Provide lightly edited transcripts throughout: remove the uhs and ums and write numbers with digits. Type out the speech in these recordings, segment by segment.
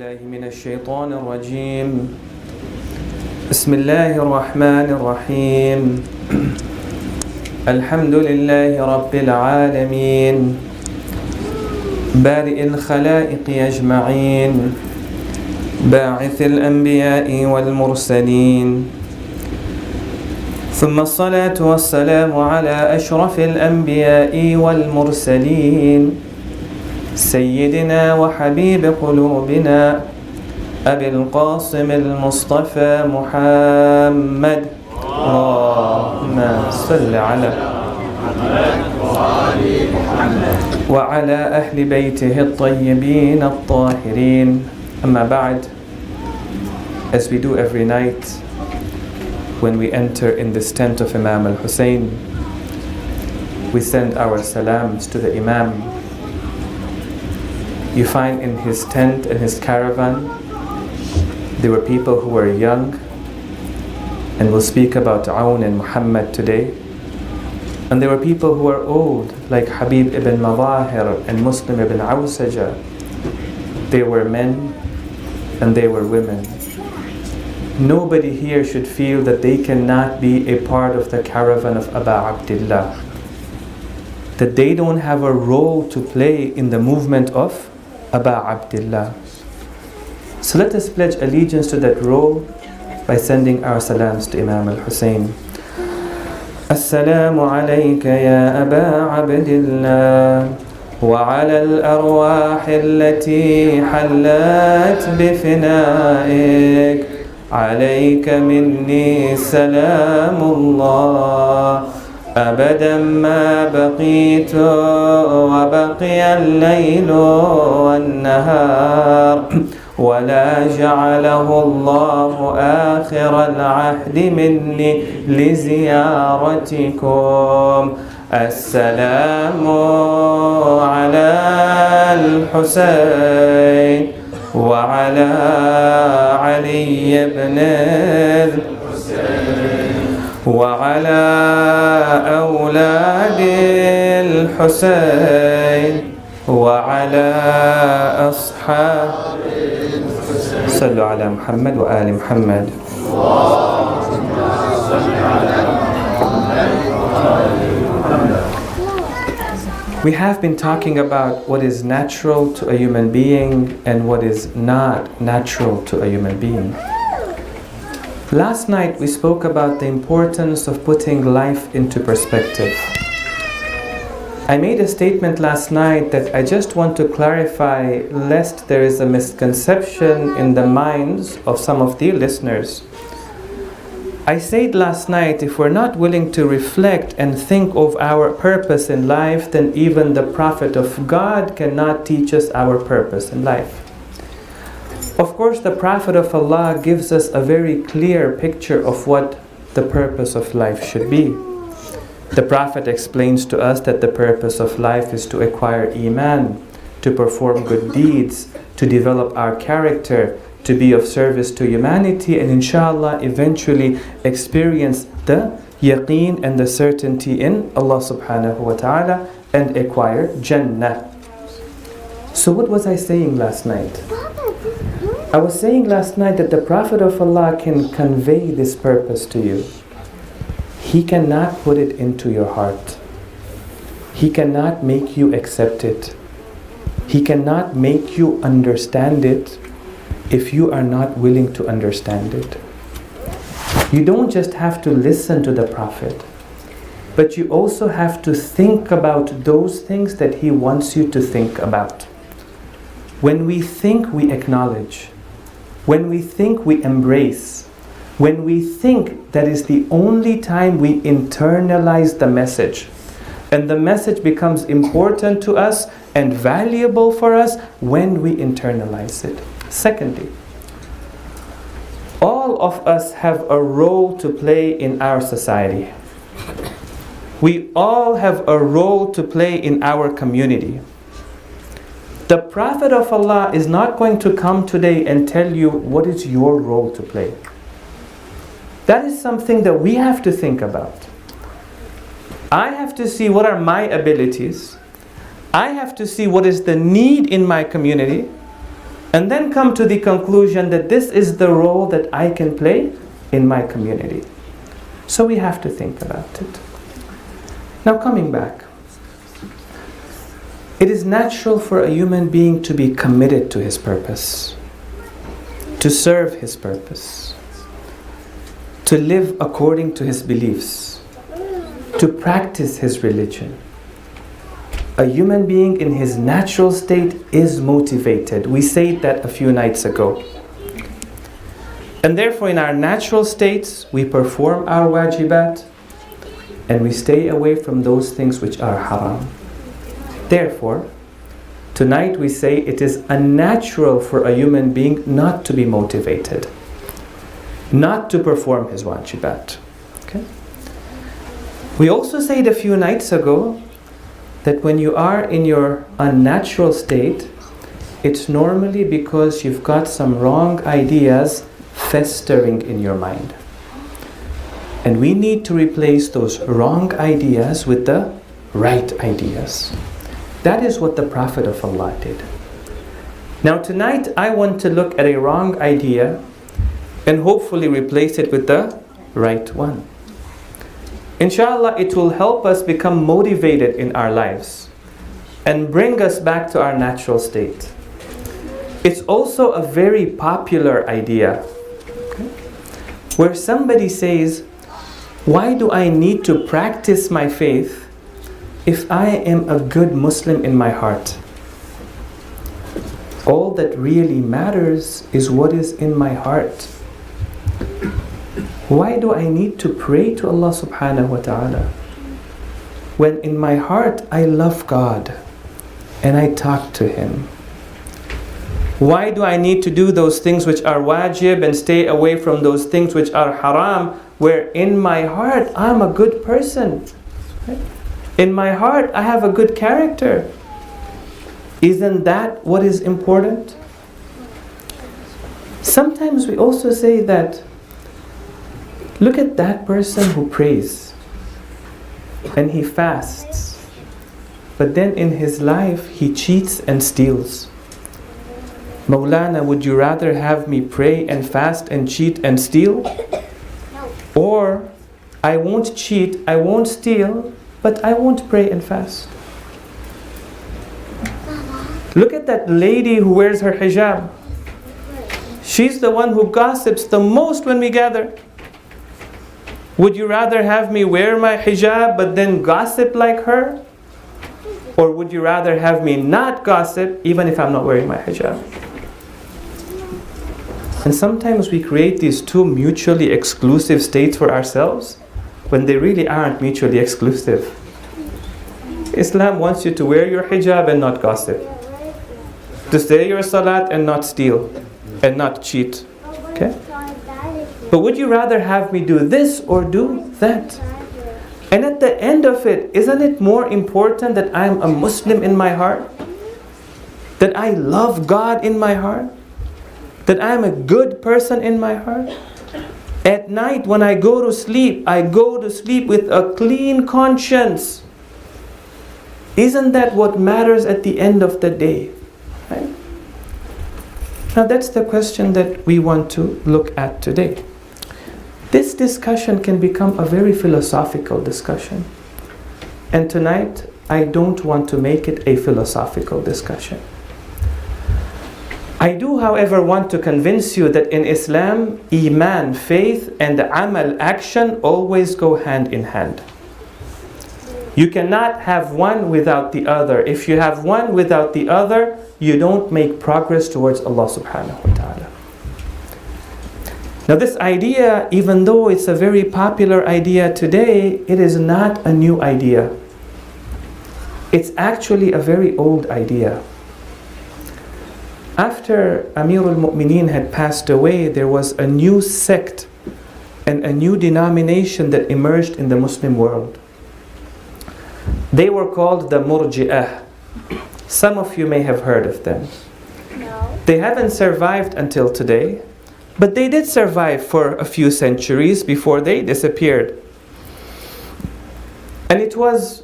بالله من الشيطان الرجيم بسم الله الرحمن الرحيم الحمد لله رب العالمين بارئ الخلائق أجمعين باعث الأنبياء والمرسلين ثم الصلاة والسلام على أشرف الأنبياء والمرسلين سيدنا وحبيب قلوبنا أبي القاسم المصطفى محمد اللهم صل على وعلى أهل بيته الطيبين الطاهرين أما بعد. As we do every night when we enter in this tent of Imam al-Hussein, we send our salams to the Imam. You find in his tent and his caravan there were people who were young, and we'll speak about Aoun and Muhammad today. And there were people who were old, like Habib ibn Madahir and Muslim ibn Awsaja. They were men and they were women. Nobody here should feel that they cannot be a part of the caravan of Aba Abdillah, that they don't have a role to play in the movement of Aba Abdillah. So let us pledge allegiance to that role by sending our salams to Imam al-Hussein. Assalamu alayka ya Aba Abdillah wa ala al-arwah allati hallat bifinaik alayka minni salamullah أبدا ما بقيت وبقي الليل والنهار ولا جعله الله آخر العهد مني لزيارتكم السلام على الحسين وعلى علي بن الحسين وعلى أولاد الحسين وعلى أصحاب صلوا على محمد وآل محمد. We have been talking about what is natural to a human being and what is not natural to a human being. Last night we spoke about the importance of putting life into perspective. I made a statement last night that I just want to clarify lest there is a misconception in the minds of some of the listeners. I said last night, if we're not willing to reflect and think of our purpose in life, then even the Prophet of God cannot teach us our purpose in life. Of course, the Prophet of Allah gives us a very clear picture of what the purpose of life should be. The Prophet explains to us that the purpose of life is to acquire Iman, to perform good deeds, to develop our character, to be of service to humanity, and inshallah eventually experience the yaqeen and the certainty in Allah subhanahu wa ta'ala and acquire Jannah. So what was I saying last night? I was saying last night that the Prophet of Allah can convey this purpose to you. He cannot put it into your heart. He cannot make you accept it. He cannot make you understand it if you are not willing to understand it. You don't just have to listen to the Prophet, but you also have to think about those things that he wants you to think about. When we think, we acknowledge. When we think, we embrace. When we think, that is the only time we internalize the message. And the message becomes important to us and valuable for us when we internalize it. Secondly, all of us have a role to play in our society. We all have a role to play in our community. The Prophet of Allah is not going to come today and tell you what is your role to play. That is something that we have to think about. I have to see what are my abilities. I have to see what is the need in my community. and then come to the conclusion that this is the role that I can play in my community. So we have to think about it. Now coming back, it is natural for a human being to be committed to his purpose, to serve his purpose, to live according to his beliefs, to practice his religion. A human being in his natural state is motivated. We said that a few nights ago. And therefore in our natural states, we perform our wajibat and we stay away from those things which are haram. Therefore, tonight we say it is unnatural for a human being not to be motivated, not to perform his wajibat. Okay? We also said a few nights ago that when you are in your unnatural state, it's normally because you've got some wrong ideas festering in your mind. And we need to replace those wrong ideas with the right ideas. That is what the Prophet of Allah did. Now tonight I want to look at a wrong idea and hopefully replace it with the right one. Inshallah, it will help us become motivated in our lives and bring us back to our natural state. It's also a very popular idea, okay, where somebody says, why do I need to practice my faith if I am a good Muslim in my heart? All that really matters is what is in my heart. Why do I need to pray to Allah subhanahu wa ta'ala when in my heart I love God and I talk to Him? Why do I need to do those things which are wajib and stay away from those things which are haram, where in my heart I'm a good person? In my heart I have a good character. Isn't that what is important? Sometimes we also say that, look at that person who prays and he fasts, but then in his life he cheats and steals. Maulana, would you rather have me pray and fast and cheat and steal? Or I won't cheat, I won't steal, but I won't pray and fast. Look at that lady who wears her hijab. She's the one who gossips the most when we gather. Would you rather have me wear my hijab but then gossip like her? Or would you rather have me not gossip even if I'm not wearing my hijab? And sometimes we create these two mutually exclusive states for ourselves when they really aren't mutually exclusive. Islam wants you to wear your hijab and not gossip, to say your salat and not steal and not cheat. Okay? But would you rather have me do this or do that? And at the end of it, isn't it more important that I'm a Muslim in my heart? That I love God in my heart? That I'm a good person in my heart? At night when I go to sleep with a clean conscience. Isn't that what matters at the end of the day? Right? Now that's the question that we want to look at today. This discussion can become a very philosophical discussion. And tonight, I don't want to make it a philosophical discussion. I do, however, want to convince you that in Islam, Iman, faith, and Amal, action, always go hand in hand. You cannot have one without the other. If you have one without the other, you don't make progress towards Allah subhanahu wa ta'ala. Now this idea, even though it's a very popular idea today, it is not a new idea. It's actually a very old idea. After Amirul Mu'mineen had passed away, there was a new sect and a new denomination that emerged in the Muslim world. They were called the Murji'ah. Some of you may have heard of them. No. They haven't survived until today, but they did survive for a few centuries before they disappeared. And it was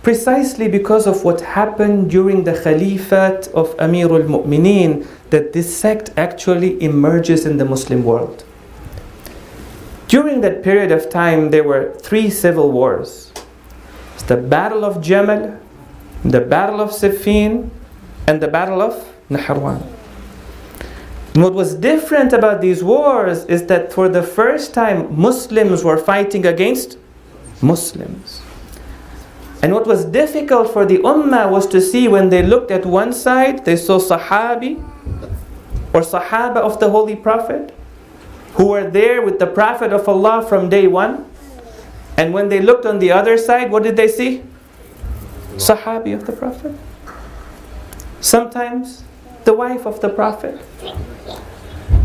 precisely because of what happened during the Khalifat of Amirul Mu'mineen, that this sect actually emerges in the Muslim world. During that period of time, there were 3 civil wars. It's the Battle of Jamal, the Battle of Siffin, and the Battle of Nahrawan. And what was different about these wars is that for the first time, Muslims were fighting against Muslims. And what was difficult for the Ummah was to see when they looked at one side, they saw Sahabi or Sahaba of the Holy Prophet who were there with the Prophet of Allah from day one. And when they looked on the other side, what did they see? Sahabi of the Prophet. Sometimes the wife of the Prophet.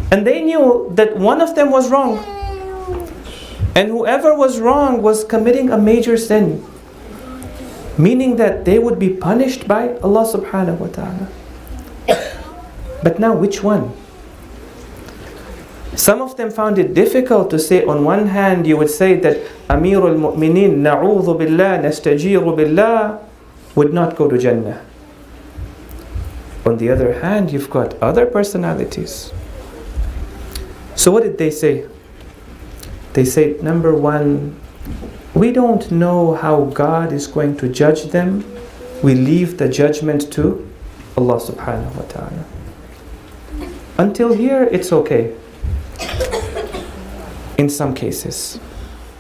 And they knew that one of them was wrong. And whoever was wrong was committing a major sin. Meaning that they would be punished by Allah subhanahu wa ta'ala. But now which one? Some of them found it difficult to say. On one hand, you would say that Amirul Mu'mineen, na'udhu billah, nastajiru billah, would not go to Jannah. On the other hand, you've got other personalities. So what did they say? They say, number one, we don't know how God is going to judge them. We leave the judgment to Allah subhanahu wa ta'ala. Until here, it's okay. In some cases.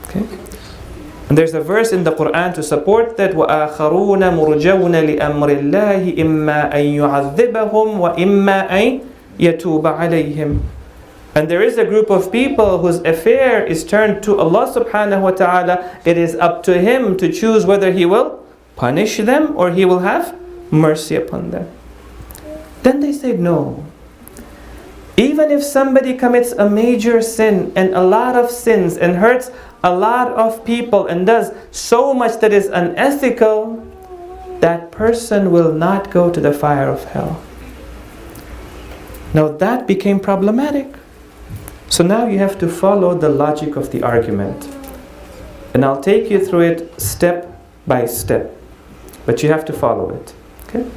Okay? And there's a verse in the Quran to support that. وَآخَرُونَ مُرْجَوْنَ لِأَمْرِ اللَّهِ إِمَّا أَن يُعَذِّبَهُمْ وَإِمَّا أَن يَتُوبَ عَلَيْهِمْ. And there is a group of people whose affair is turned to Allah subhanahu wa ta'ala. It is up to Him to choose whether He will punish them or He will have mercy upon them. Then they said, no. Even if somebody commits a major sin and a lot of sins and hurts a lot of people and does so much that is unethical, that person will not go to the fire of hell. Now that became problematic. So now you have to follow the logic of the argument. And I'll take you through it step by step. But you have to follow it. Okay?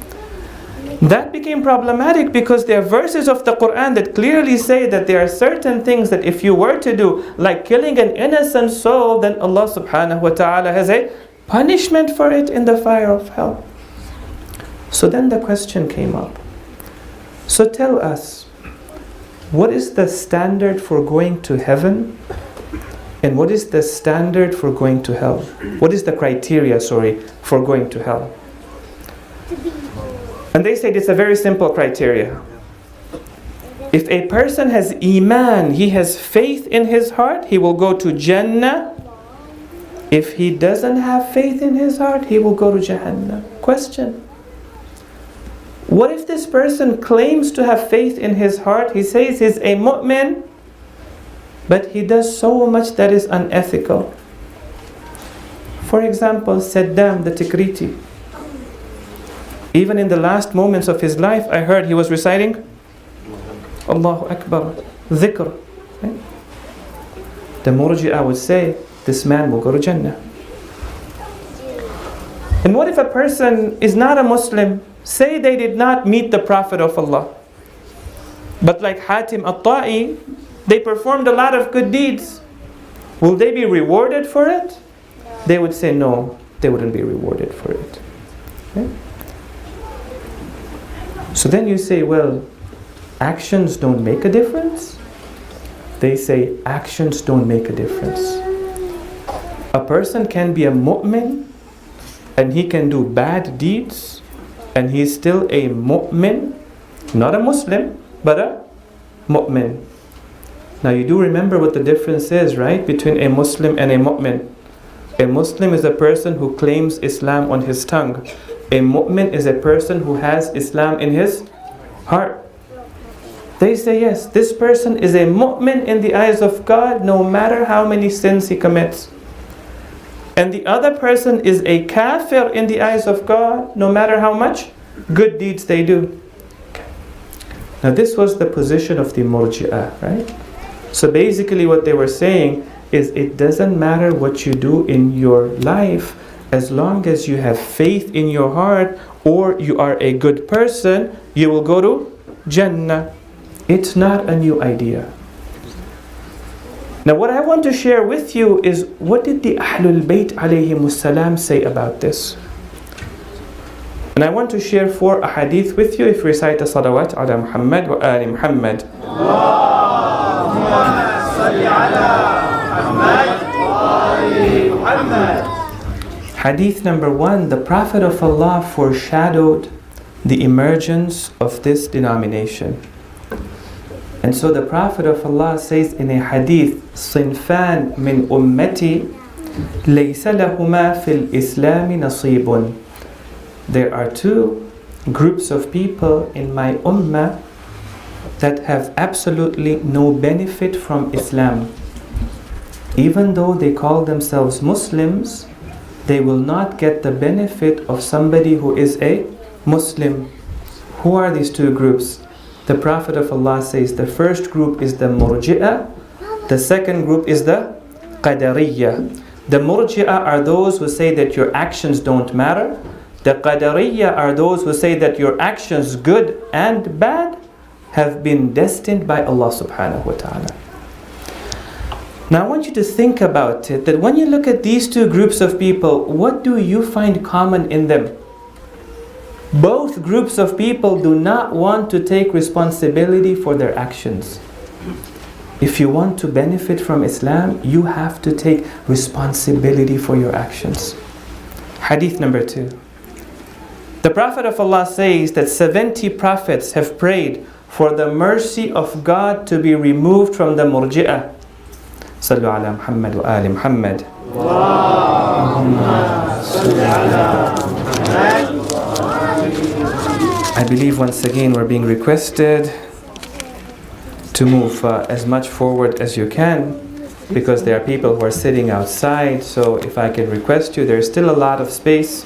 That became problematic because there are verses of the Quran that clearly say that there are certain things that if you were to do, like killing an innocent soul, then Allah subhanahu wa ta'ala has a punishment for it in the fire of hell. So then the question came up. So tell us, what is the standard for going to heaven? And what is the standard for going to hell? What is the criteria, for going to hell? And they said it's a very simple criteria. If a person has iman, he has faith in his heart, he will go to Jannah. If he doesn't have faith in his heart, he will go to Jahannam. Question. What if this person claims to have faith in his heart? He says he's a mu'min, but he does so much that is unethical. For example, Saddam the Tikriti. Even in the last moments of his life, I heard he was reciting Allahu Akbar, dhikr. Right? The Murji'ah would say, this man will go to Jannah. And what if a person is not a Muslim? Say they did not meet the Prophet of Allah. But like Hatim al-Ta'i, they performed a lot of good deeds. Will they be rewarded for it? They would say no, they wouldn't be rewarded for it. Okay? So then you say, well, actions don't make a difference? They say actions don't make a difference. A person can be a mu'min and he can do bad deeds and he's still a mu'min, not a Muslim, but a mu'min. Now you do remember what the difference is, right, between a Muslim and a mu'min. A Muslim is a person who claims Islam on his tongue. A mu'min is a person who has Islam in his heart. They say, yes, this person is a mu'min in the eyes of God, no matter how many sins he commits. And the other person is a kafir in the eyes of God, no matter how much good deeds they do. Now this was the position of the Murji'ah, right? So basically what they were saying is it doesn't matter what you do in your life as long as you have faith in your heart or you are a good person, you will go to Jannah. It's not a new idea. Now what I want to share with you is, what did the Ahlul Bayt alayhimus salam say about this? And I want to share 4 ahadith with you if you recite the salawat ala Muhammad wa ali Muhammad. Allahumma salli ala Muhammad wa ali Muhammad. Hadith number 1, the Prophet of Allah foreshadowed the emergence of this denomination. And so the Prophet of Allah says in a hadith, صِنْفَانْ مِنْ أُمَّتِي لَيْسَ لَهُمَا فِي الْإِسْلَامِ نَصِيبٌ. There are 2 groups of people in my ummah that have absolutely no benefit from Islam. Even though they call themselves Muslims, they will not get the benefit of somebody who is a Muslim. Who are these 2 groups? The Prophet of Allah says the first group is the Murji'ah, the second group is the Qadariyah. The Murji'ah are those who say that your actions don't matter. The Qadariyah are those who say that your actions, good and bad, have been destined by Allah subhanahu wa ta'ala. Now I want you to think about it, that when you look at these 2 groups of people, what do you find common in them? Both groups of people do not want to take responsibility for their actions. If you want to benefit from Islam, you have to take responsibility for your actions. Hadith number 2. The Prophet of Allah says that 70 prophets have prayed for the mercy of God to be removed from the Murji'ah. Sallu ala Muhammad wa ali Muhammad. Allahumma salli ala Muhammad. I believe once again we're being requested to move as much forward as you can, because there are people who are sitting outside. So if I can request you, there's still a lot of space.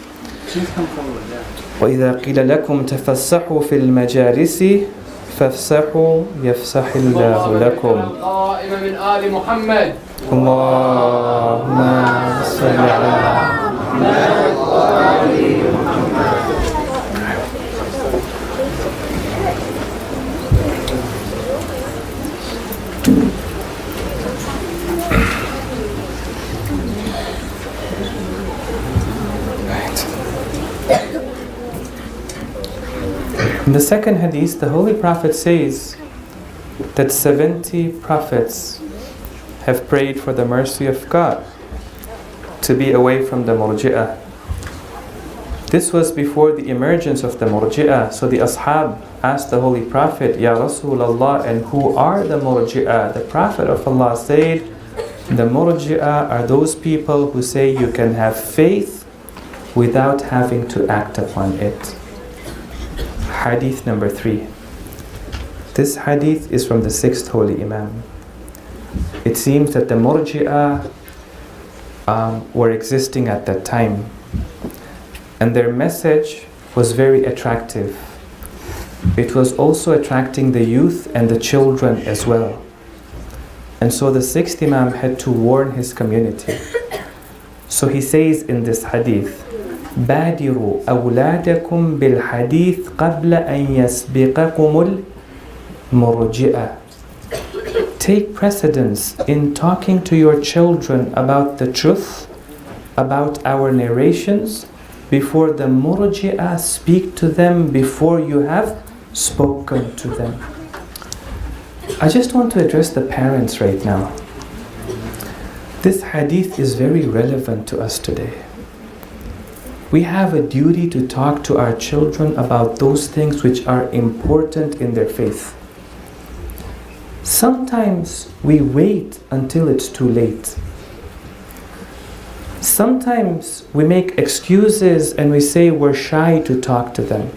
Please come forward, yeah. وَإِذَا قِيلَ لَكُمْ تَفَسَّحُوا فِي الْمَجَالِسِ فَافْسَحُوا يَفْسَحِ اللَّهُ لَكُمْ. قائمة من آل محمد. اللهم صل على محمد وآل محمد. In the second hadith, the Holy Prophet says that 70 prophets have prayed for the mercy of God to be away from the Murji'ah. This was before the emergence of the Murji'ah. So the Ashab asked the Holy Prophet, Ya Rasulullah, and who are the Murji'ah? The Prophet of Allah said, the Murji'ah are those people who say you can have faith without having to act upon it. Hadith number 3. This hadith is from the 6th Holy Imam. It seems that the Murji'ah were existing at that time, and their message was very attractive. It was also attracting the youth and the children as well. And so the 6th Imam had to warn his community. So he says in this hadith, بادروا أولادكم بالحديث قبل أن يسبقكم المرجئة. Take precedence in talking to your children about the truth, about our narrations, before the Murji'ah speak to them, before you have spoken to them. I just want to address the parents right now. This hadith is very relevant to us today. We have a duty to talk to our children about those things which are important in their faith. Sometimes we wait until it's too late. Sometimes we make excuses and we say we're shy to talk to them.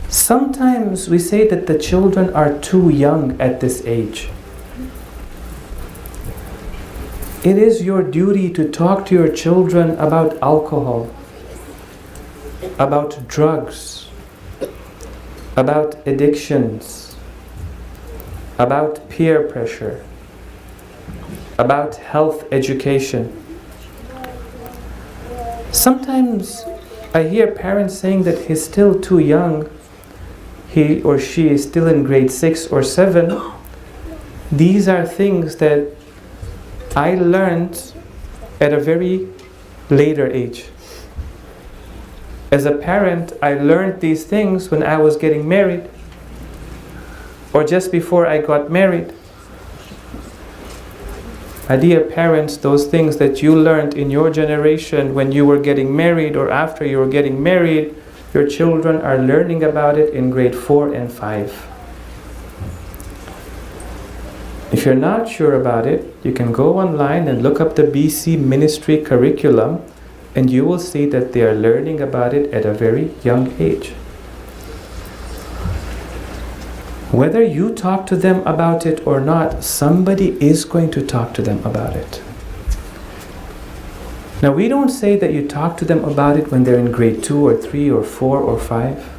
Sometimes we say that the children are too young at this age. It is your duty to talk to your children about alcohol, about drugs, about addictions, about peer pressure, about health education. Sometimes I hear parents saying that he's still too young, he or she is still in grade 6 or 7. These are things that I learned at a very later age. As a parent, I learned these things when I was getting married, or just before I got married. My dear parents, those things that you learned in your generation when you were getting married or after you were getting married, your children are learning about it in grade 4 and 5. If you're not sure about it, you can go online and look up the BC ministry curriculum, and you will see that they are learning about it at a very young age. Whether you talk to them about it or not, somebody is going to talk to them about it. Now, we don't say that you talk to them about it when they're in grade 2 or 3 or 4 or 5.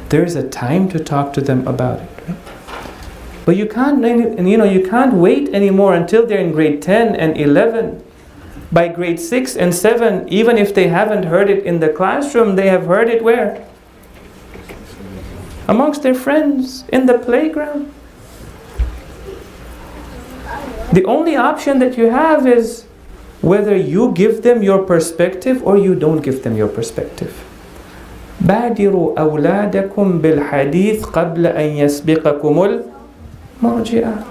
There's a time to talk to them about it. Right? But you can't wait anymore until they're in grade 10 and 11. By grade 6 and 7, even if they haven't heard it in the classroom, they have heard it where? Amongst their friends, in the playground. The only option that you have is whether you give them your perspective or you don't give them your perspective. بادروا أولادكم بالحديث قبل أن يسبقكم المرجئة.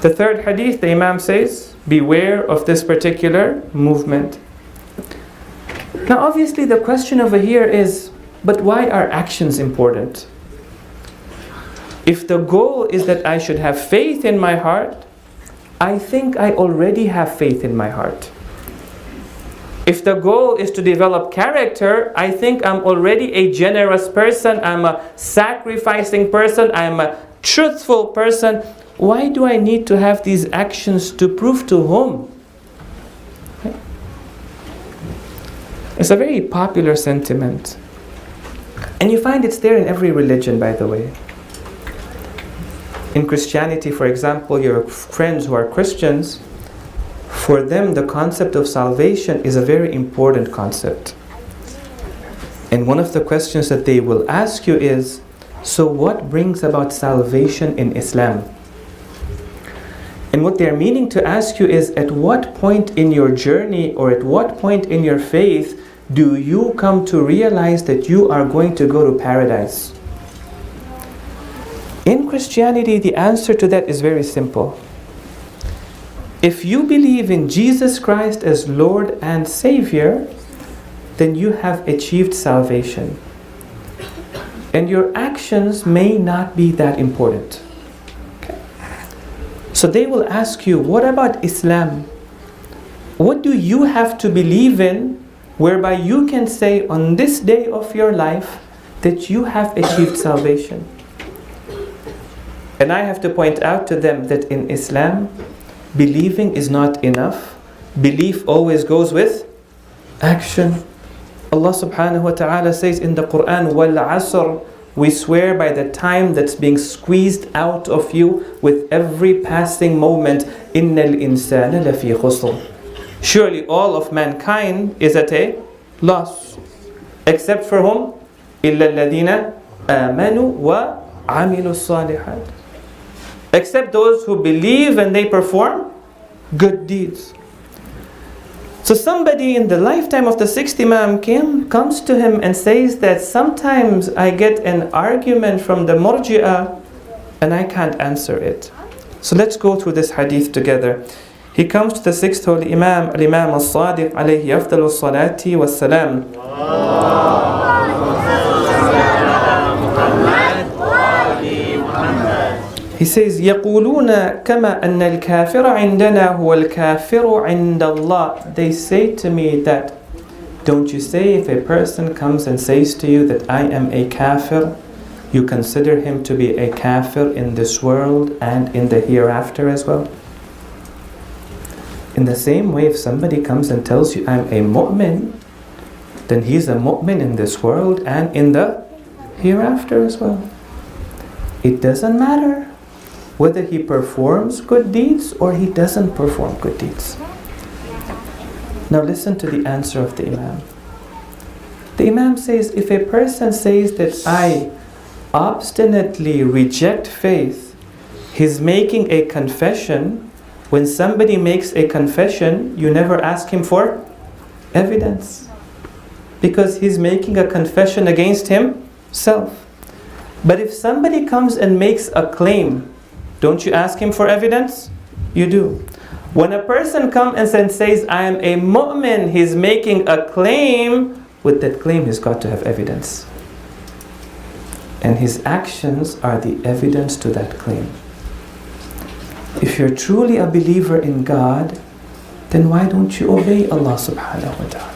The third hadith, the Imam says, beware of this particular movement. Now obviously the question over here is, but why are actions important? If the goal is that I should have faith in my heart, I think I already have faith in my heart. If the goal is to develop character, I think I'm already a generous person, I'm a sacrificing person, I'm a truthful person. Why do I need to have these actions to prove to whom? It's a very popular sentiment. And you find it's there in every religion, by the way. In Christianity, for example, your friends who are Christians, for them the concept of salvation is a very important concept. And one of the questions that they will ask you is, so what brings about salvation in Islam? And what they're meaning to ask you is, at what point in your journey or at what point in your faith do you come to realize that you are going to go to paradise? In Christianity, the answer to that is very simple. If you believe in Jesus Christ as Lord and Savior, then you have achieved salvation. And your actions may not be that important. Okay. So they will ask you, what about Islam? What do you have to believe in whereby you can say on this day of your life that you have achieved salvation? And I have to point out to them that in Islam, believing is not enough. Belief always goes with action. Allah subhanahu wa ta'ala says in the Quran, وَالْعَصْرِ, we swear by the time that's being squeezed out of you with every passing moment, إِنَّ الْإِنسَانَ لَفِي خُسْرٍ. Surely all of mankind is at a loss. Except for whom? إِلَّا الَّذِينَ آمَنُوا وَعَمِلُوا الصَّالِحَاتِ. Except those who believe and they perform good deeds. So somebody in the lifetime of the sixth Imam comes to him and says that sometimes I get an argument from the Murji'ah and I can't answer it. So let's go through this hadith together. He comes to the sixth holy Imam, Al-Imam Al-Sadiq alayhi afdalu salati wassalam. He says, يَقُولُونَ كَمَا أَنَّ الْكَافِرَ عِنْدَنَا هُوَ الْكَافِرُ عِنْدَ اللَّهِ. They say to me that, don't you say if a person comes and says to you that I am a kafir, you consider him to be a kafir in this world and in the hereafter as well? In the same way, if somebody comes and tells you I'm a mu'min, then he's a mu'min in this world and in the hereafter as well. It doesn't matter whether he performs good deeds or he doesn't perform good deeds. Now listen to the answer of the Imam. The Imam says, if a person says that I obstinately reject faith, he's making a confession. When somebody makes a confession, you never ask him for evidence, because he's making a confession against himself. But if somebody comes and makes a claim, don't you ask him for evidence? You do. When a person comes and says, I am a mu'min, he's making a claim. With that claim, he's got to have evidence. And his actions are the evidence to that claim. If you're truly a believer in God, then why don't you obey Allah subhanahu wa ta'ala?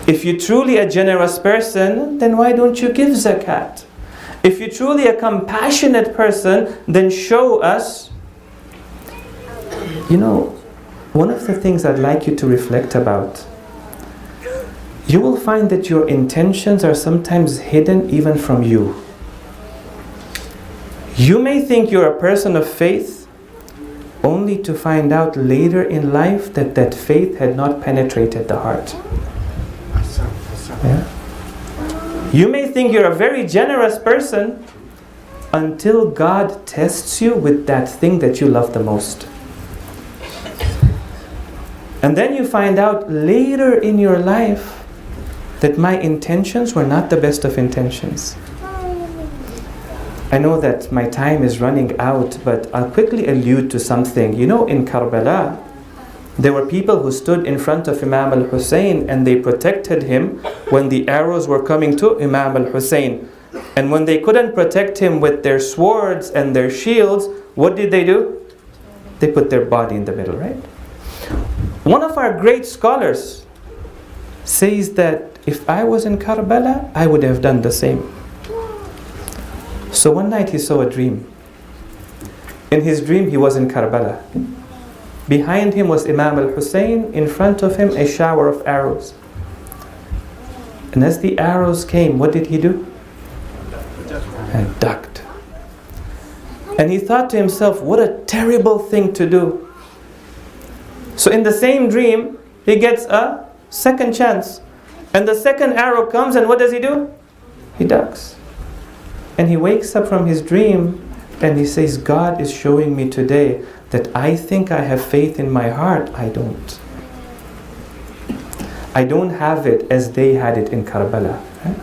If you're truly a generous person, then why don't you give zakat? If you're truly a compassionate person, then show us. You know, one of the things I'd like you to reflect about, you will find that your intentions are sometimes hidden even from you. You may think you're a person of faith, only to find out later in life that that faith had not penetrated the heart. Yeah? You may think you're a very generous person until God tests you with that thing that you love the most. And then you find out later in your life that my intentions were not the best of intentions. I know that my time is running out, but I'll quickly allude to something. You know, in Karbala, there were people who stood in front of Imam al-Hussein and they protected him when the arrows were coming to Imam al-Hussein. And when they couldn't protect him with their swords and their shields, what did they do? They put their body in the middle, right? One of our great scholars says that if I was in Karbala, I would have done the same. So one night he saw a dream. In his dream he was in Karbala. Behind him was Imam al-Hussein, in front of him a shower of arrows. And as the arrows came, what did he do? And ducked. And he thought to himself, what a terrible thing to do. So in the same dream, he gets a second chance. And the second arrow comes, and what does he do? He ducks. And he wakes up from his dream and he says, God is showing me today that I think I have faith in my heart. I don't. I don't have it as they had it in Karbala. Right?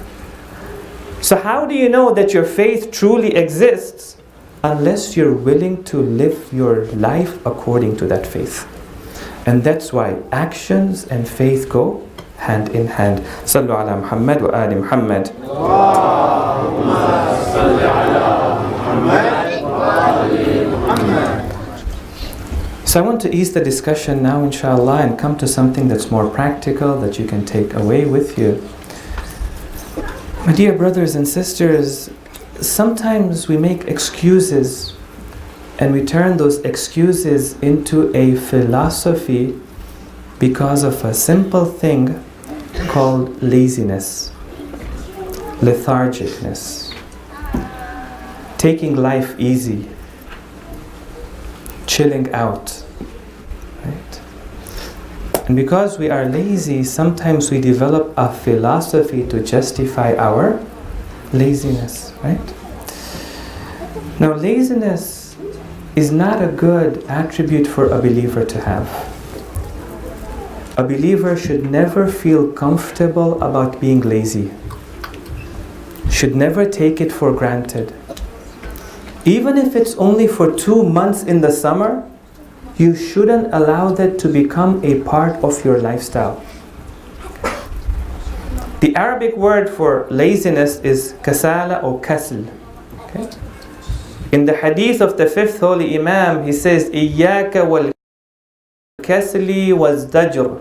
So how do you know that your faith truly exists? Unless you're willing to live your life according to that faith. And that's why actions and faith go hand in hand. Sallu ala Muhammad wa ali Muhammad. Allahumma salli ala Muhammad wa ali Muhammad. So I want to ease the discussion now, inshallah, and come to something that's more practical that you can take away with you. My dear brothers and sisters, sometimes we make excuses and we turn those excuses into a philosophy because of a simple thing called laziness, lethargicness, taking life easy, chilling out, right? And because we are lazy, sometimes we develop a philosophy to justify our laziness, right? Now, laziness is not a good attribute for a believer to have. A believer should never feel comfortable about being lazy. Should never take it for granted. Even if it's only for 2 months in the summer, you shouldn't allow that to become a part of your lifestyle. The Arabic word for laziness is kasala or kasl. Okay? In the hadith of the 5th holy Imam, he says, Iyaka wal kasli was dajr.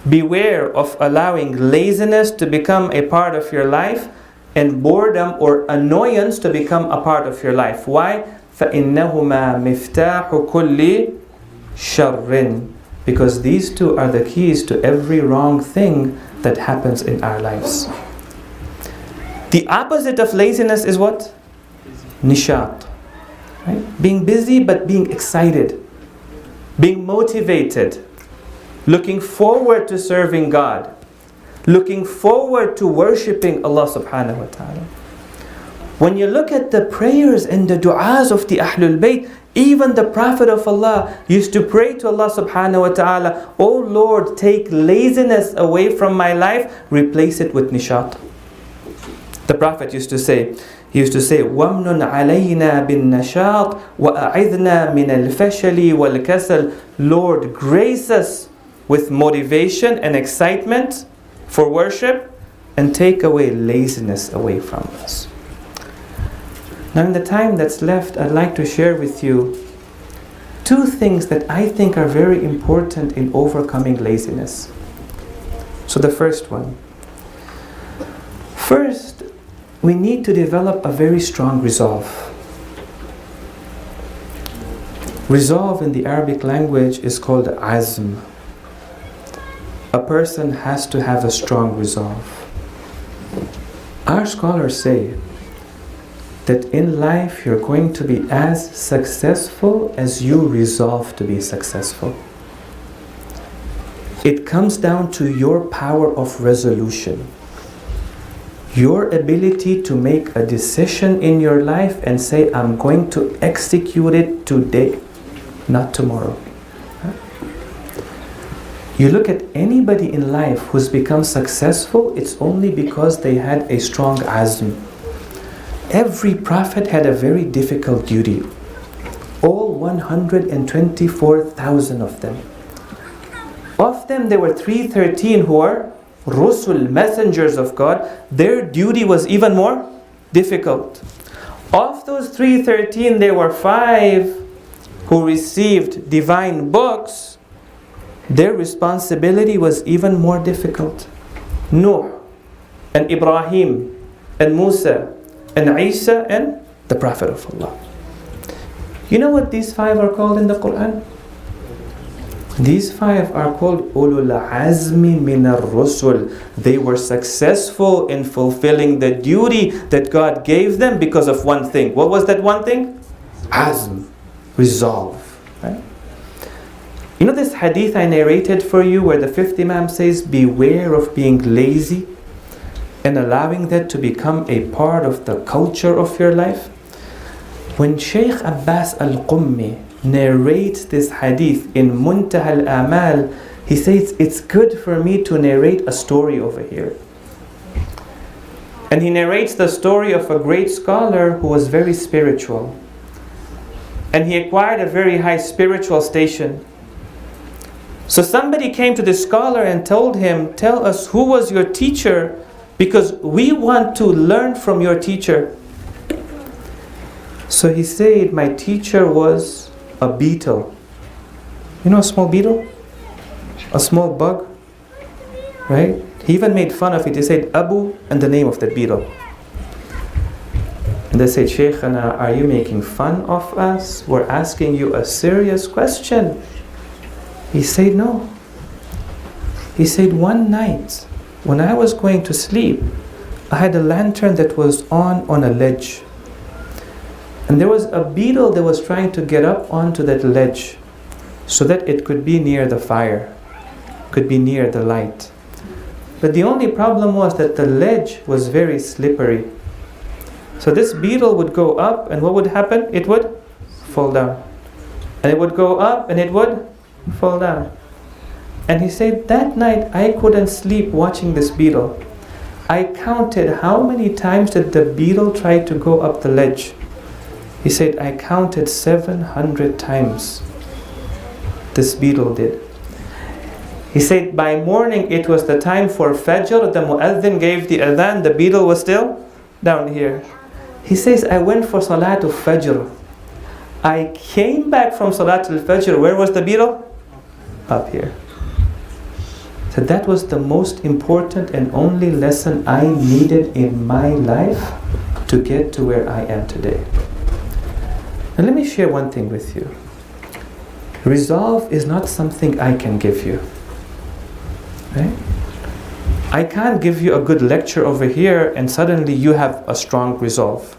Beware of allowing laziness to become a part of your life and boredom or annoyance to become a part of your life. Why? فَإِنَّهُمَا مِفْتَاحُ كُلِّ شَرٍّ. Because these two are the keys to every wrong thing that happens in our lives. The opposite of laziness is what? Nishat. Right? Being busy but being excited. Being motivated. looking forward to serving God, looking forward to worshipping Allah subhanahu wa ta'ala. When you look at the prayers and the du'as of the Ahlul Bayt, even the Prophet of Allah used to pray to Allah subhanahu wa ta'ala, "Oh Lord, take laziness away from my life, replace it with nishat." The Prophet used to say, وَمْنُنْ عَلَيْنَا بِالنَّشَاطِ وَأَعِذْنَا مِنَ الْفَشَلِ وَالْكَسَلِ. Lord, grace us with motivation and excitement for worship, and take away laziness away from us. Now in the time that's left, I'd like to share with you two things that I think are very important in overcoming laziness. So the first one. First, we need to develop a very strong resolve. Resolve in the Arabic language is called azm. A person has to have a strong resolve. Our scholars say that in life you're going to be as successful as you resolve to be successful. It comes down to your power of resolution. Your ability to make a decision in your life and say, I'm going to execute it today, not tomorrow. You look at anybody in life who's become successful, it's only because they had a strong azm. Every prophet had a very difficult duty. All 124,000 of them. Of them, there were 313 who are Rusul, messengers of God. Their duty was even more difficult. Of those 313, there were 5 who received divine books. Their responsibility was even more difficult. Nuh and Ibrahim and Musa and Isa and the Prophet of Allah. You know what these 5 are called in the Quran? These 5 are called Ulul Azmi Minar Rusul. They were successful in fulfilling the duty that God gave them because of one thing. What was that one thing? Azm, resolve. Right? You know this hadith I narrated for you where the 5th Imam says, beware of being lazy and allowing that to become a part of the culture of your life? When Sheikh Abbas al-Qummi narrates this hadith in Muntaha al-Amal, he says, it's good for me to narrate a story over here. And he narrates the story of a great scholar who was very spiritual. And he acquired a very high spiritual station. So somebody came to this scholar and told him, tell us who was your teacher, because we want to learn from your teacher. So he said, my teacher was a beetle. You know a small beetle? A small bug? Right? He even made fun of it. He said, Abu, and the name of that beetle. And they said, Shaykhana, are you making fun of us? We're asking you a serious question. He said, no. He said, one night, when I was going to sleep, I had a lantern that was on a ledge. And there was a beetle that was trying to get up onto that ledge so that it could be near the fire, could be near the light. But the only problem was that the ledge was very slippery. So this beetle would go up, and what would happen? It would fall down. And it would go up, and it would fall down. And he said, that night I couldn't sleep watching this beetle. I counted how many times did the beetle try to go up the ledge. He said, I counted 700 times this beetle did. He said, by morning it was the time for Fajr, the Mu'adhin gave the Adhan, the beetle was still down here. He says, I went for Salatul Fajr. I came back from Salatul Fajr, where was the beetle? Up here. So that was the most important and only lesson I needed in my life to get to where I am today. Now let me share one thing with you. Resolve is not something I can give you. Right? I can't give you a good lecture over here and suddenly you have a strong resolve.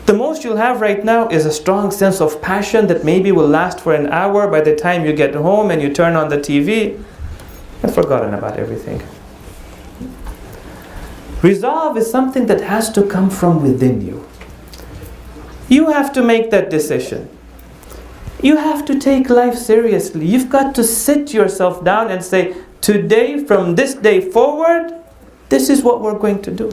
The most you'll have right now is a strong sense of passion that maybe will last for an hour. By the time you get home and you turn on the TV, you've forgotten about everything. Resolve is something that has to come from within you. You have to make that decision. You have to take life seriously. You've got to sit yourself down and say, today, from this day forward, this is what we're going to do.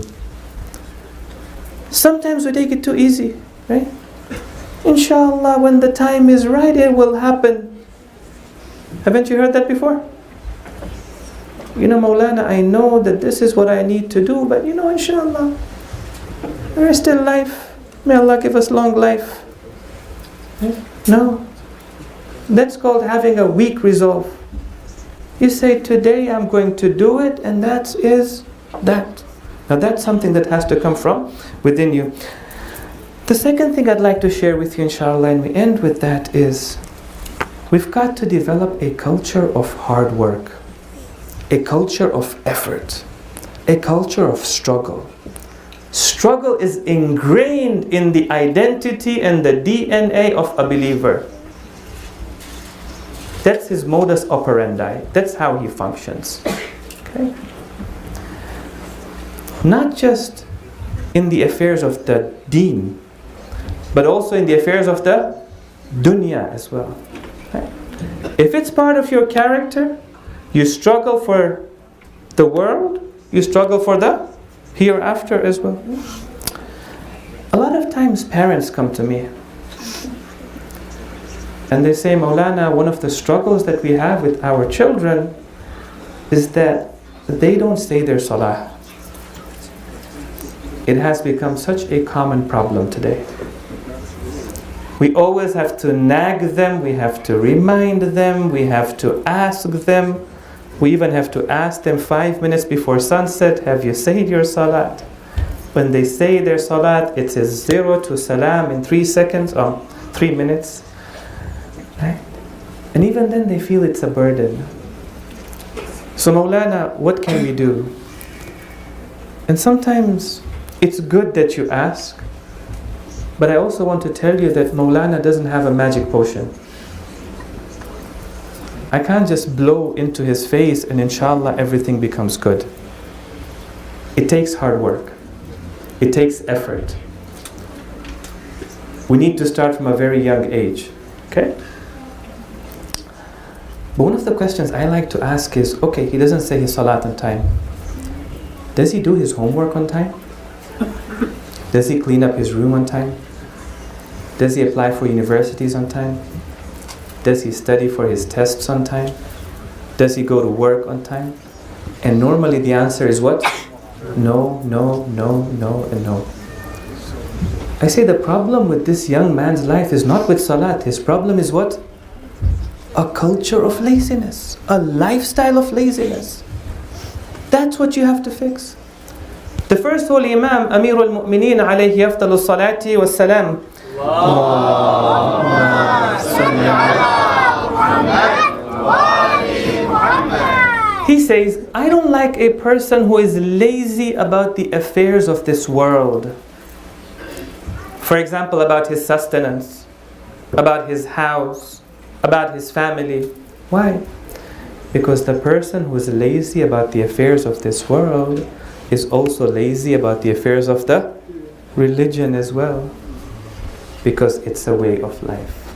Sometimes we take it too easy, right? Inshallah, when the time is right, it will happen. Haven't you heard that before? You know, Maulana, I know that this is what I need to do, but you know, inshallah, there is still life. May Allah give us long life. No. That's called having a weak resolve. You say, today I'm going to do it, and that is that. Now that's something that has to come from within you. The second thing I'd like to share with you, inshallah, and we end with that, is we've got to develop a culture of hard work, a culture of effort, a culture of struggle. Struggle is ingrained in the identity and the DNA of a believer. That's his modus operandi. That's how he functions. Okay? Not just in the affairs of the deen, but also in the affairs of the dunya as well. Right? If it's part of your character, you struggle for the world, you struggle for the hereafter as well. A lot of times parents come to me and they say, Maulana, one of the struggles that we have with our children is that they don't say their salah. It has become such a common problem today. We always have to nag them, we have to remind them, we have to ask them. We even have to ask them 5 minutes before sunset, have you said your salat? When they say their salat, it says 0 to salam in 3 seconds, or 3 minutes. Right? And even then they feel it's a burden. So Maulana, what can we do? And sometimes it's good that you ask, but I also want to tell you that Maulana doesn't have a magic potion. I can't just blow into his face and inshallah everything becomes good. It takes hard work. It takes effort. We need to start from a very young age. Okay? But one of the questions I like to ask is, okay, he doesn't say his salat on time. Does he do his homework on time? Does he clean up his room on time? Does he apply for universities on time? Does he study for his tests on time? Does he go to work on time? And normally the answer is what? No, no, no, no, and no. I say the problem with this young man's life is not with salat. His problem is what? A culture of laziness. A lifestyle of laziness. That's what you have to fix. The first holy Imam, Amirul Mu'mineen alayhi afdalu salati wa salam. He says, I don't like a person who is lazy about the affairs of this world. For example, about his sustenance, about his house, about his family. Why? Because the person who is lazy about the affairs of this world is also lazy about the affairs of the religion as well. Because it's a way of life.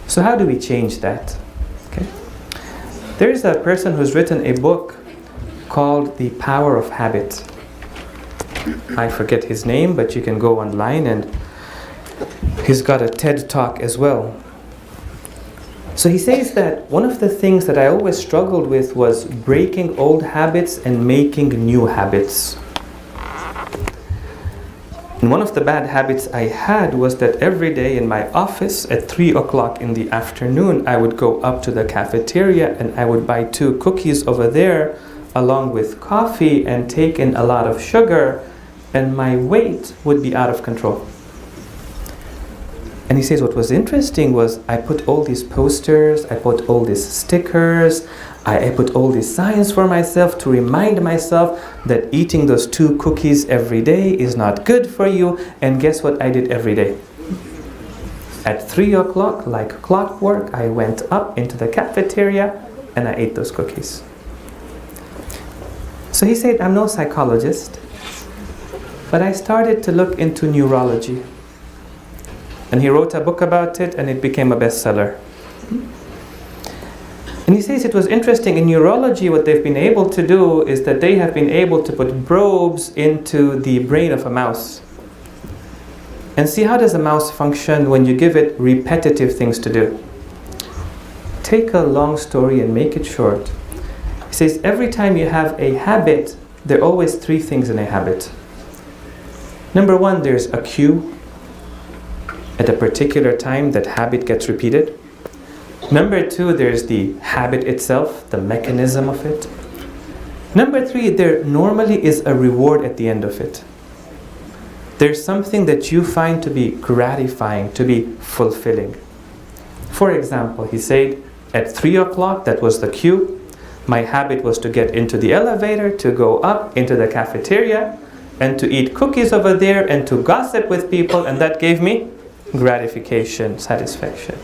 So how do we change that? Okay. There is a person who's written a book called The Power of Habit. I forget his name, but you can go online and he's got a TED Talk as well. So he says that one of the things that I always struggled with was breaking old habits and making new habits. And one of the bad habits I had was that every day in my office at 3 o'clock in the afternoon, I would go up to the cafeteria and I would buy 2 cookies over there along with coffee and take in a lot of sugar, and my weight would be out of control. And he says what was interesting was I put all these posters, I put all these stickers, I put all these signs for myself to remind myself that eating those 2 cookies every day is not good for you. And guess what I did every day? At 3 o'clock, like clockwork, I went up into the cafeteria and I ate those cookies. So he said, I'm no psychologist, but I started to look into neurology. And he wrote a book about it and it became a bestseller. And he says it was interesting, in neurology what they've been able to do is that they have been able to put probes into the brain of a mouse and see how does a mouse function when you give it repetitive things to do. Take a long story and make it short. He says every time you have a habit, there are always 3 things in a habit. Number 1, there's a cue. At a particular time, that habit gets repeated. Number 2, there's the habit itself, the mechanism of it. Number 3, there normally is a reward at the end of it. There's something that you find to be gratifying, to be fulfilling. For example, he said, at 3 o'clock, that was the cue. My habit was to get into the elevator, to go up into the cafeteria, and to eat cookies over there, and to gossip with people, and that gave me gratification, satisfaction.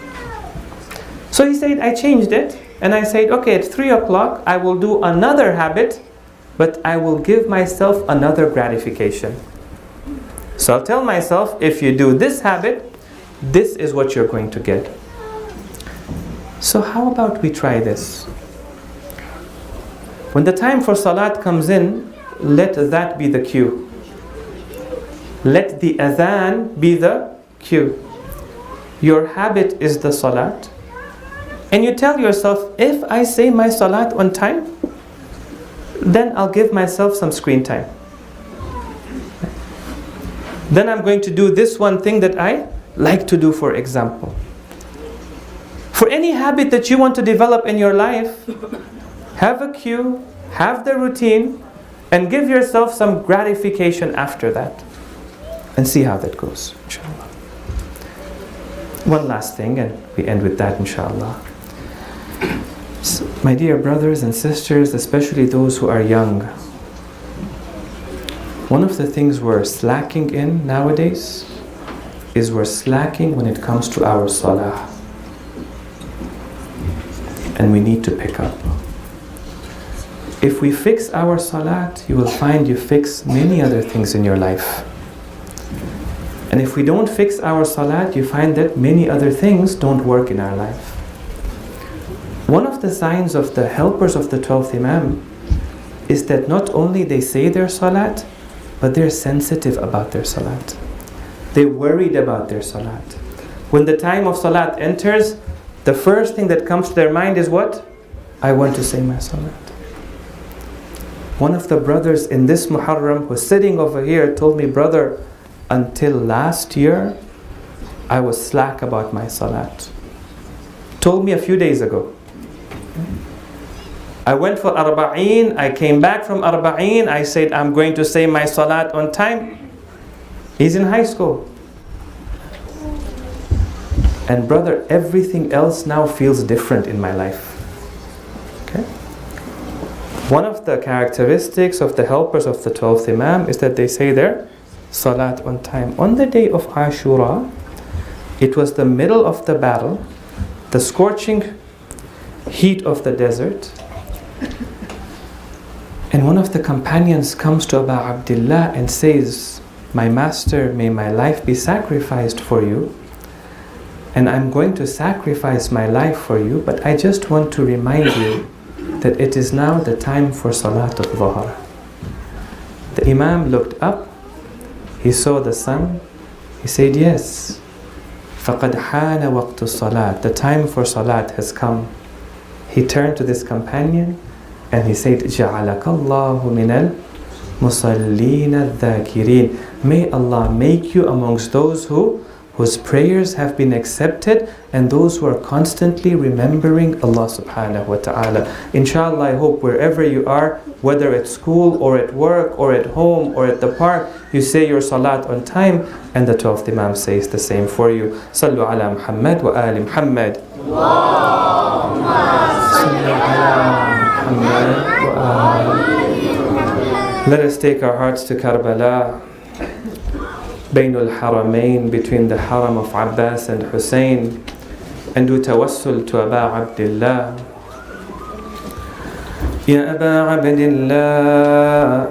So he said, I changed it, and I said, okay, at 3 o'clock, I will do another habit, but I will give myself another gratification. So I'll tell myself, if you do this habit, this is what you're going to get. So how about we try this? When the time for salat comes in, let that be the cue. Let the adhan be the cue. Your habit is the salat. And you tell yourself, if I say my salat on time, then I'll give myself some screen time. Then I'm going to do this one thing that I like to do, for example. For any habit that you want to develop in your life, have a cue, have the routine, and give yourself some gratification after that. And see how that goes, inshallah. One last thing, and we end with that, inshallah. So, my dear brothers and sisters, especially those who are young, one of the things we're slacking in nowadays is we're slacking when it comes to our salah. And we need to pick up. If we fix our salat, you will find you fix many other things in your life. And if we don't fix our salat, you find that many other things don't work in our life. One of the signs of the helpers of the 12th Imam is that not only they say their salat, but they're sensitive about their salat. They're worried about their salat. When the time of salat enters, the first thing that comes to their mind is what? I want to say my salat. One of the brothers in this Muharram who's sitting over here told me, brother, until last year, I was slack about my salat. Told me a few days ago. I went for Arba'een, I came back from Arba'een, I said I'm going to say my salat on time. He's in high school. And brother, everything else now feels different in my life. Okay? One of the characteristics of the helpers of the 12th Imam is that they say their salat on time. On the day of Ashura, it was the middle of the battle, the scorching heat of the desert, and one of the companions comes to Abu Abdullah and says, my master, may my life be sacrificed for you, and I'm going to sacrifice my life for you, but I just want to remind you that it is now the time for Salat al-Dhuhr. The Imam looked up, he saw the sun, he said, yes, فَقَدْ حَانَ وَقْتُ الصَّلَاةِ, the time for Salat has come. He turned to this companion and he said, جَعَلَكَ اللَّهُ مِنَ الْمُصَلِّينَ الذَّاكِرِينَ. May Allah make you amongst those whose prayers have been accepted and those who are constantly remembering Allah subhanahu wa ta'ala. Inshallah, I hope wherever you are, whether at school or at work or at home or at the park, you say your salat on time, and the 12th Imam says the same for you. Sallu ala Muhammad wa ali Muhammad. Let us take our hearts to Karbala, Bainul Haramain, between the Haram of Abbas and Hussein, and do tawassul to Aba Abdullah. Ya Aba Abdullah,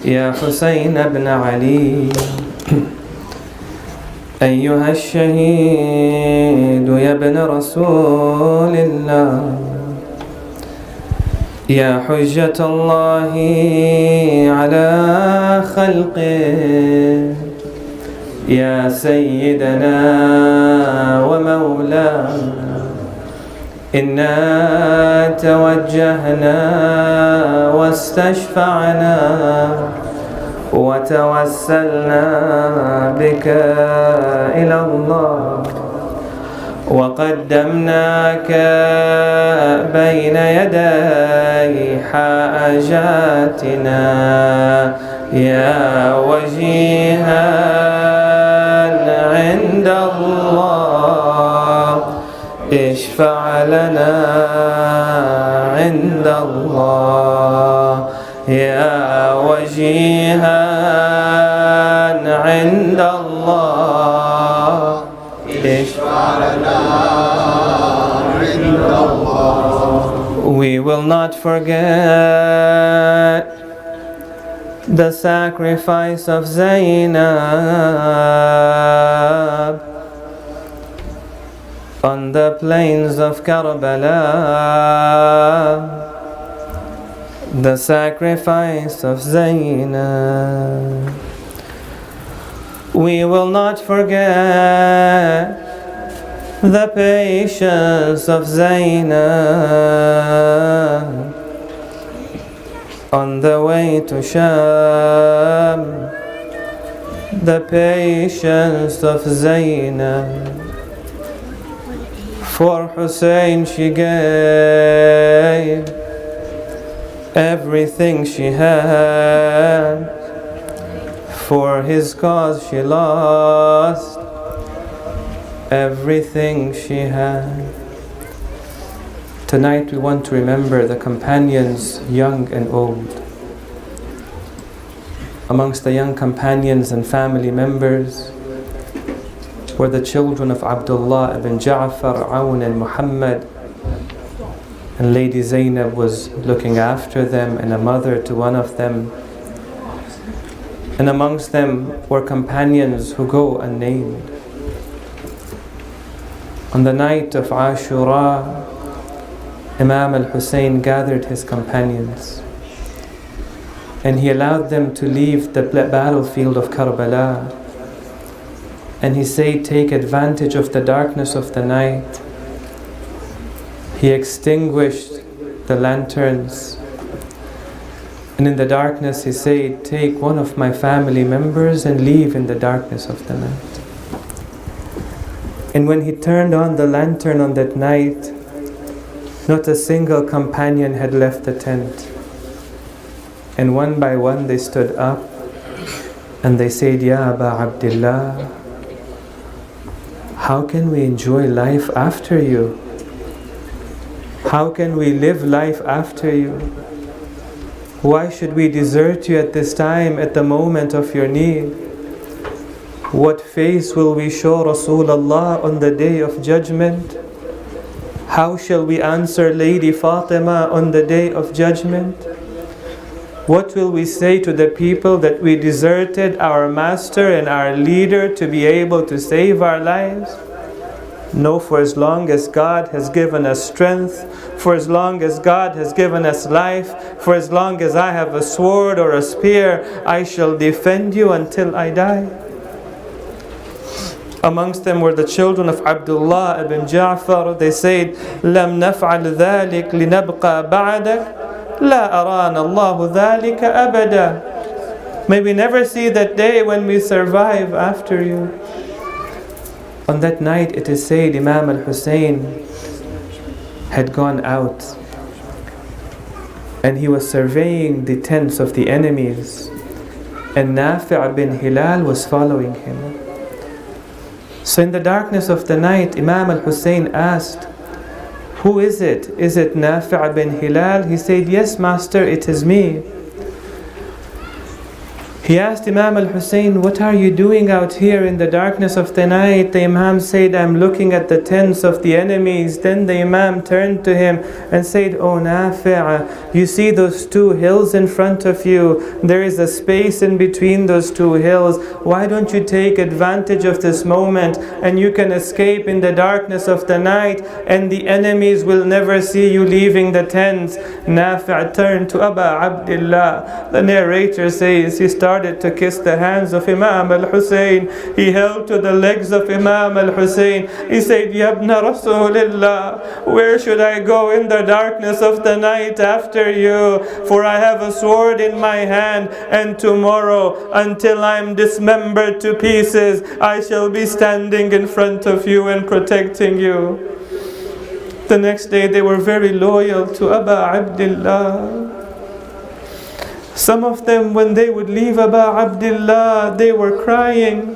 Ya Hussein ibn Ali, أيها الشهيد يا ابن رسول الله، يا حجة الله على خلقه، يا سيدنا ومولانا، إنا توجهنا واستشفعنا وتوسلنا بك إلى الله، وقدمناك بين يدي حاجاتنا يا وجيها عند الله، اشفع لنا عند الله يا وجيها عند الله، اشفع لنا عند الله. We will not forget the sacrifice of Zainab on the plains of Karbala. The sacrifice of Zainab. We will not forget the patience of Zainab on the way to Sham. The patience of Zainab. For Hussein she gave everything she had. For his cause she lost everything she had. Tonight we want to remember the companions, young and old. Amongst the young companions and family members were the children of Abdullah ibn Ja'far, Awn and Muhammad. And Lady Zainab was looking after them and a mother to one of them. And amongst them were companions who go unnamed. On the night of Ashura, Imam al-Hussein gathered his companions and he allowed them to leave the battlefield of Karbala. And he said, take advantage of the darkness of the night. He extinguished the lanterns. And in the darkness he said, take one of my family members and leave in the darkness of the night. And when he turned on the lantern on that night, not a single companion had left the tent. And one by one they stood up and they said, Ya Aba Abdullah, how can we enjoy life after you? How can we live life after you? Why should we desert you at this time, at the moment of your need? What face will we show Rasulullah on the day of judgment? How shall we answer Lady Fatima on the day of judgment? What will we say to the people that we deserted our master and our leader to be able to save our lives? No, for as long as God has given us strength, for as long as God has given us life, for as long as I have a sword or a spear, I shall defend you until I die. Amongst them were the children of Abdullah ibn Ja'far. They said, لَمْ نَفْعَلْ ذَلِكَ لِنَبْقَى بَعْدَكَ لَا أَرَانَ اللَّهُ ذَلِكَ أَبَدًا. May we never see that day when we survive after you. On that night, it is said, Imam al-Hussein had gone out and he was surveying the tents of the enemies, and Nafi' bin Hilal was following him. So in the darkness of the night, Imam al-Hussein asked, Who is it? Is it Nafi' bin Hilal? He said, yes, Master, it is me. He asked Imam al-Hussein, what are you doing out here in the darkness of the night? The Imam said, I'm looking at the tents of the enemies. Then the Imam turned to him and said, oh Nafi', you see those two hills in front of you? There is a space in between those two hills. Why don't you take advantage of this moment and you can escape in the darkness of the night and the enemies will never see you leaving the tents? Nafi' turned to Aba Abdullah. The narrator says he started to kiss the hands of Imam al-Hussein. He held to the legs of Imam al-Hussein. He said, Ya ibn Rasulillah, where should I go in the darkness of the night after you? For I have a sword in my hand, and tomorrow, until I am dismembered to pieces, I shall be standing in front of you and protecting you. The next day they were very loyal to Aba Abdullah. Some of them, when they would leave Aba Abdullah, they were crying.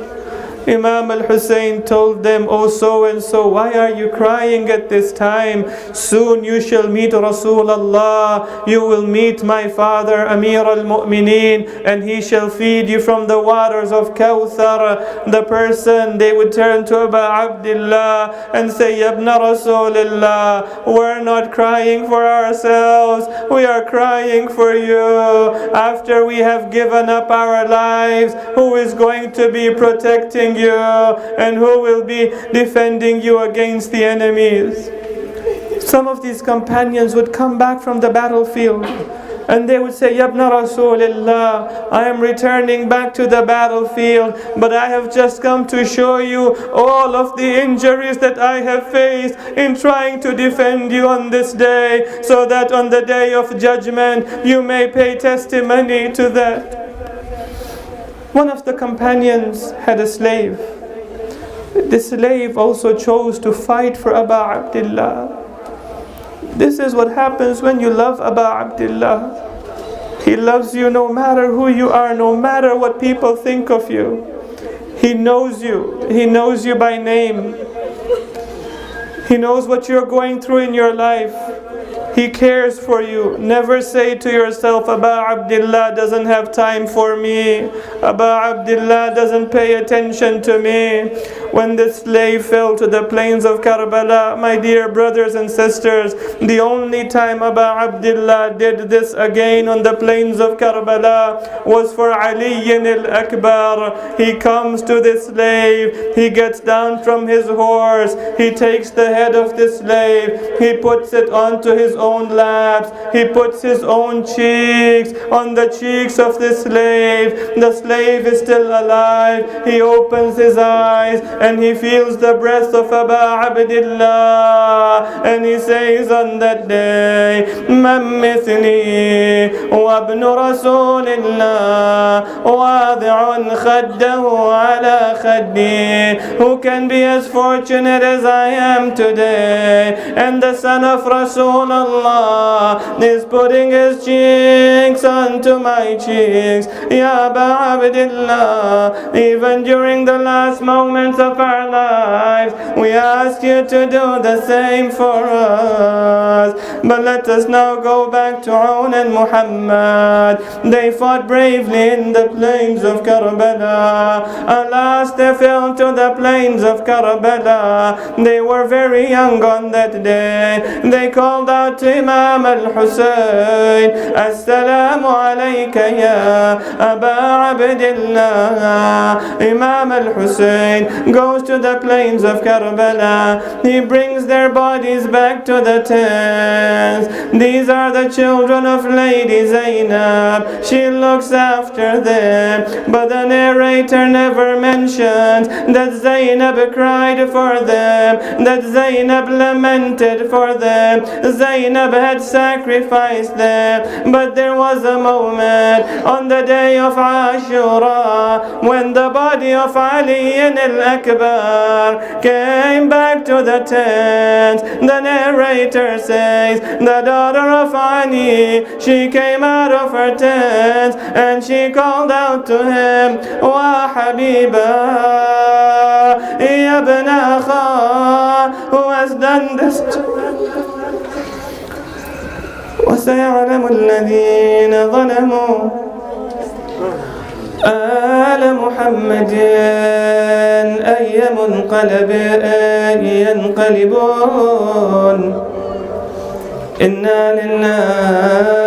Imam al-Hussein told them, oh so and so, why are you crying at this time? Soon you shall meet Rasulullah. You will meet my father Amir al-Mu'mineen, and he shall feed you from the waters of Kawthar. The person, they would turn to Aba Abdullah and say, Ya ibn Rasulullah, we're not crying for ourselves, we are crying for you. After we have given up our lives, who is going to be protecting you, and who will be defending you against the enemies? Some of these companions would come back from the battlefield and they would say, Ya ibn Rasulillah, I am returning back to the battlefield, but I have just come to show you all of the injuries that I have faced in trying to defend you on this day, so that on the day of judgment you may pay testimony to that. One of the companions had a slave. The slave also chose to fight for Aba Abdullah. This is what happens when you love Aba Abdullah. He loves you no matter who you are, no matter what people think of you. He knows you. He knows you by name. He knows what you're going through in your life. He cares for you. Never say to yourself, Aba Abdullah doesn't have time for me. Aba Abdullah doesn't pay attention to me. When the slave fell to the plains of Karbala, my dear brothers and sisters, the only time Aba Abdullah did this again on the plains of Karbala was for Ali al-Akbar. He comes to the slave, he gets down from his horse, he takes the head of the slave, he puts it onto his own laps, he puts his own cheeks on the cheeks of the slave. The slave is still alive. He opens his eyes and he feels the breath of Aba Abdullah, and he says on that day, Man mithli wa ibn Rasulillah wadi'un khaddahu ala khaddi. Who can be as fortunate as I am today? And the son of Rasulullah is putting his cheeks onto my cheeks. Ya Aba Abdullah, even during the last moments of our lives, we ask you to do the same for us. But let us now go back to Aun and Muhammad. They fought bravely in the plains of Karbala. Alas, they fell to the plains of Karbala. They were very young on that day. They called out to Imam al-Hussein, Assalamu alayka ya Aba Abdullah. Imam al-Hussein goes to the plains of Karbala. He brings their bodies back to the tents. These are the children of Lady Zainab. She looks after them, but the narrator never mentions that Zainab cried for them, that Zainab lamented for them. Zainab had sacrificed them, but there was a moment on the day of Ashura when the body of Ali al-Akbar came back to the tent. The narrator says the daughter of Ali, she came out of her tent and she called out to him, Wa Habiba, Ya ibn Akha, who has done this? وسيعلم الذين ظلموا آل محمد أي منقلب ينقلبون إنا لله